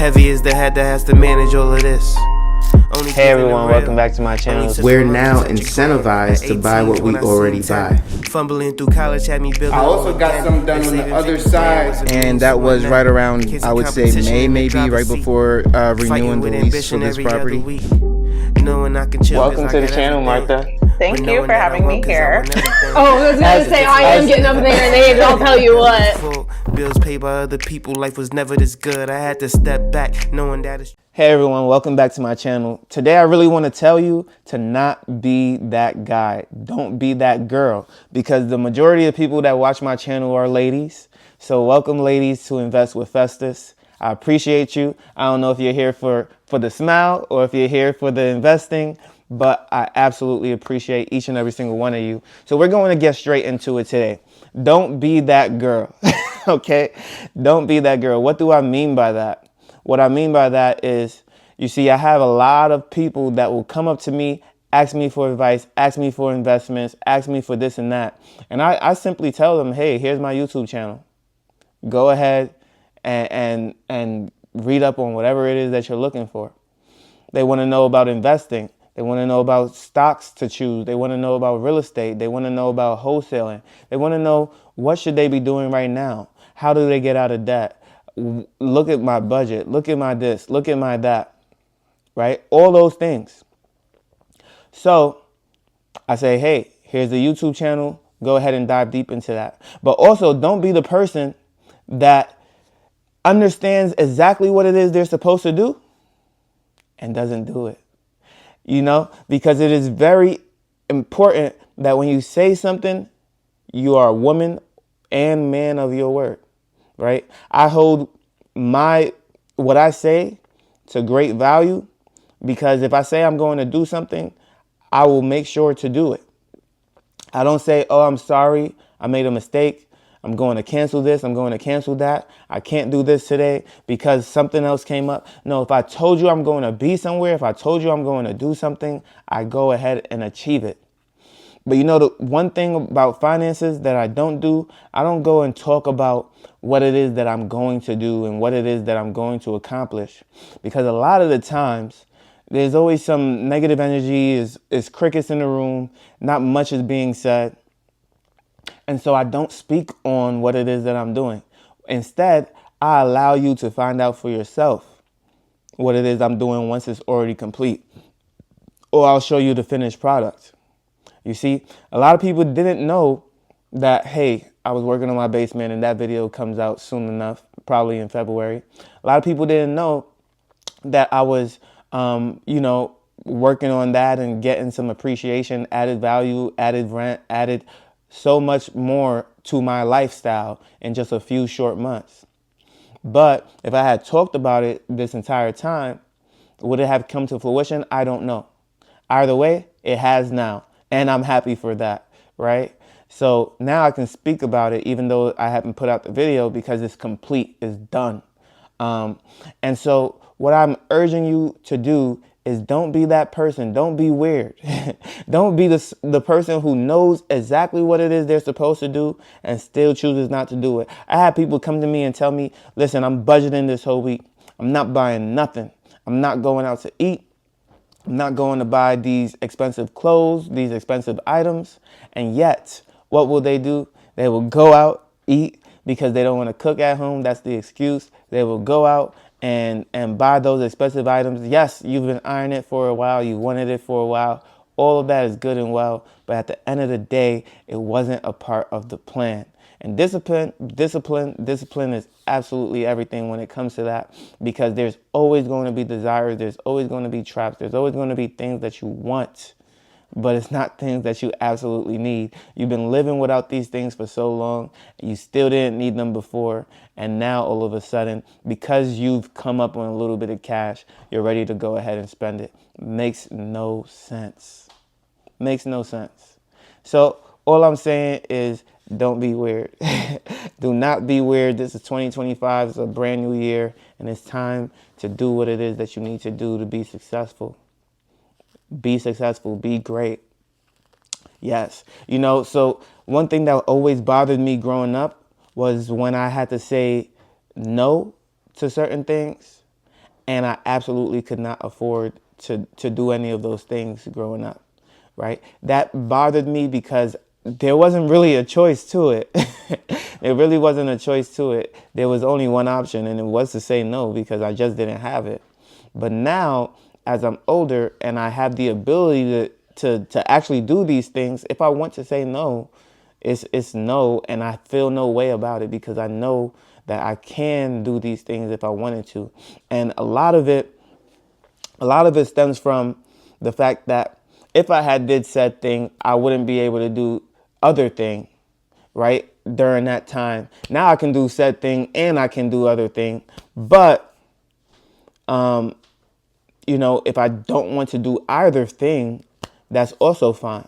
Heavy is the head that has to manage all of this. Hey everyone, welcome back to my channel. We're now incentivized to buy what we already buy. Fumbling through college had me building. I also got something done on the other side. And that was right around, I would say, May, maybe, right before renewing the lease for this property. Welcome to the channel, Martha. Thank you for having me here. Oh, I was going to say, I am getting up in their names, I'll tell you what. Bills paid by other people, life was never this good. I had to step back, knowing that it's... Hey everyone, welcome back to my channel. Today I really want to tell you to not be that guy. Don't be that girl, because the majority of people that watch my channel are ladies. So welcome, ladies, to Invest with Festus. I appreciate you. I don't know if you're here for the smile or if you're here for the investing, but I absolutely appreciate each and every single one of you. So we're going to get straight into it today. Don't be that girl, okay? Don't be that girl. What do I mean by that? What I mean by that is, you see, I have a lot of people that will come up to me, ask me for advice, ask me for investments, ask me for this and that. And I simply tell them, hey, here's my YouTube channel. Go ahead and read up on whatever it is that you're looking for. They want to know about investing. They want to know about stocks to choose. They want to know about real estate. They want to know about wholesaling. They want to know what should they be doing right now? How do they get out of debt? Look at my budget. Look at my this. Look at my that. Right? All those things. So I say, hey, here's the YouTube channel. Go ahead and dive deep into that. But also, don't be the person that understands exactly what it is they're supposed to do and doesn't do it. You know, because it is very important that when you say something, you are a woman and man of your word, right? I hold what I say to great value, because if I say I'm going to do something, I will make sure to do it. I don't say, oh, I'm sorry, I made a mistake. I'm going to cancel this. I'm going to cancel that. I can't do this today because something else came up. No, if I told you I'm going to be somewhere, if I told you I'm going to do something, I go ahead and achieve it. But you know, the one thing about finances that I don't do, I don't go and talk about what it is that I'm going to do and what it is that I'm going to accomplish. Because a lot of the times, there's always some negative energy, is crickets in the room, not much is being said. And so I don't speak on what it is that I'm doing. Instead, I allow you to find out for yourself what it is I'm doing once it's already complete. Or I'll show you the finished product. You see, a lot of people didn't know that, hey, I was working on my basement and that video comes out soon enough, probably in February. A lot of people didn't know that I was, working on that and getting some appreciation, added value, added rent, added so much more to my lifestyle in just a few short months. But if I had talked about it this entire time, would it have come to fruition? I don't know. Either way, it has now. And I'm happy for that, right? So now I can speak about it even though I haven't put out the video, because it's complete, it's done. And so what I'm urging you to do is don't be that person. Don't be weird. Don't be the person who knows exactly what it is they're supposed to do and still chooses not to do it. I have people come to me and tell me, listen, I'm budgeting this whole week. I'm not buying nothing. I'm not going out to eat. I'm not going to buy these expensive clothes, these expensive items. And yet, what will they do? They will go out, eat, because they don't want to cook at home. That's the excuse. They will go out and buy those expensive items. Yes, you've been eyeing it for a while. You wanted it for a while. All of that is good and well. But at the end of the day, it wasn't a part of the plan. And discipline is absolutely everything when it comes to that, because there's always going to be desires. There's always going to be traps. There's always going to be things that you want, but it's not things that you absolutely need. You've been living without these things for so long. You still didn't need them before. And now all of a sudden, because you've come up on a little bit of cash, you're ready to go ahead and spend it. Makes no sense. Makes no sense. So all I'm saying is, don't be weird. Do not be weird. This is 2025. It's a brand new year, and it's time to do what it is that you need to do to be successful. Be successful. Be great. Yes. You know, so one thing that always bothered me growing up was when I had to say no to certain things. And I absolutely could not afford to do any of those things growing up, right? That bothered me because there wasn't really a choice to it. There really wasn't a choice to it. There was only one option, and it was to say no because I just didn't have it. But now, as I'm older and I have the ability to actually do these things, if I want to say no, it's no, and I feel no way about it because I know that I can do these things if I wanted to. And a lot of it stems from the fact that if I had did said thing, I wouldn't be able to do other thing, right? During that time. Now I can do said thing and I can do other thing. But, you know, if I don't want to do either thing, that's also fine.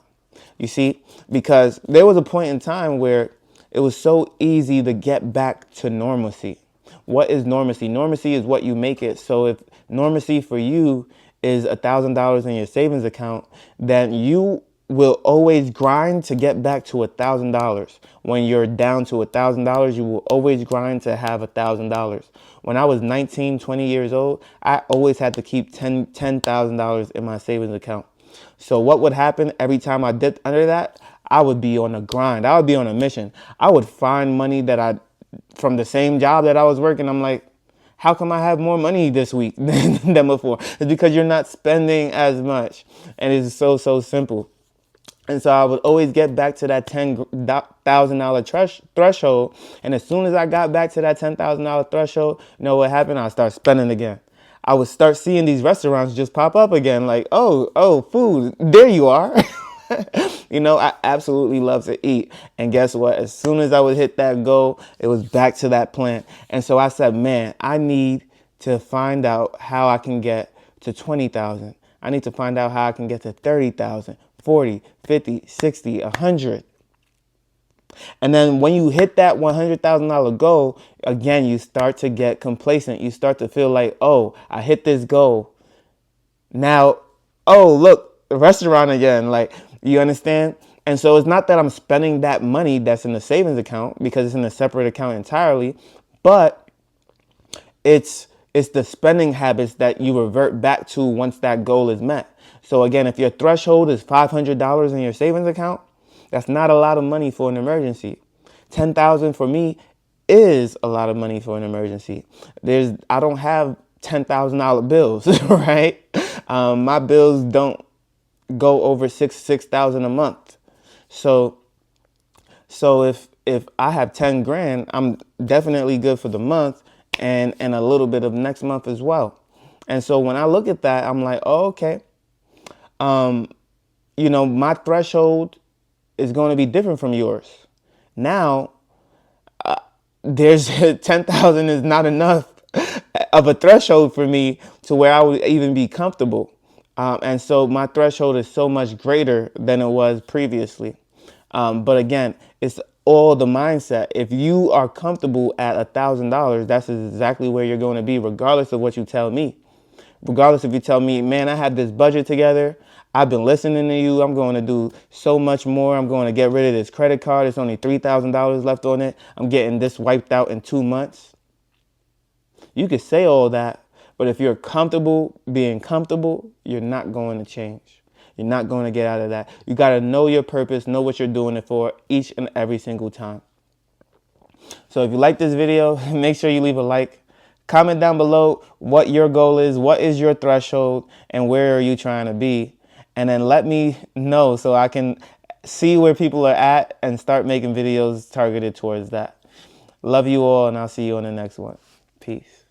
You see, because there was a point in time where it was so easy to get back to normalcy. What is normacy? Normacy is what you make it. So if normacy for you is $1,000 in your savings account, then you will always grind to get back to $1,000. When you're down to $1,000, you will always grind to have $1,000. When I was 19, 20 years old, I always had to keep $10,000 in my savings account. So what would happen every time I dipped under that? I would be on a grind. I would be on a mission. I would find money that from the same job that I was working. I'm like, how come I have more money this week than before? It's because you're not spending as much. And it's so simple. And so I would always get back to that $10,000 threshold. And as soon as I got back to that $10,000 threshold, you know what happened? I start spending again. I would start seeing these restaurants just pop up again. Like, oh, food. There you are. You know, I absolutely love to eat. And guess what? As soon as I would hit that goal, it was back to that plan. And so I said, man, I need to find out how I can get to 20,000. I need to find out how I can get to 30,000, 40, 50, 60, 100. And then when you hit that $100,000 goal, again, you start to get complacent. You start to feel like, oh, I hit this goal. Now, oh, look, the restaurant again. Like, you understand? And so it's not that I'm spending that money that's in the savings account because it's in a separate account entirely, but it's the spending habits that you revert back to once that goal is met. So again, if your threshold is $500 in your savings account, that's not a lot of money for an emergency. $10,000 for me is a lot of money for an emergency. I don't have $10,000 bills, right? My bills don't go over $6,000 a month. So if I have 10 grand, I'm definitely good for the month and a little bit of next month as well. And so when I look at that, I'm like, oh, okay. You know, my threshold is going to be different from yours. Now, there's 10,000 is not enough of a threshold for me to where I would even be comfortable. And so my threshold is so much greater than it was previously. But again, it's all the mindset. If you are comfortable at $1,000, that's exactly where you're going to be, regardless of what you tell me. Regardless if you tell me, man, I had this budget together. I've been listening to you. I'm going to do so much more. I'm going to get rid of this credit card. It's only $3,000 left on it. I'm getting this wiped out in 2 months. You could say all that, but if you're comfortable being comfortable, you're not going to change. You're not going to get out of that. You got to know your purpose, know what you're doing it for each and every single time. So if you like this video, make sure you leave a like. Comment down below what your goal is, what is your threshold, and where are you trying to be? And then let me know so I can see where people are at and start making videos targeted towards that. Love you all, and I'll see you on the next one. Peace.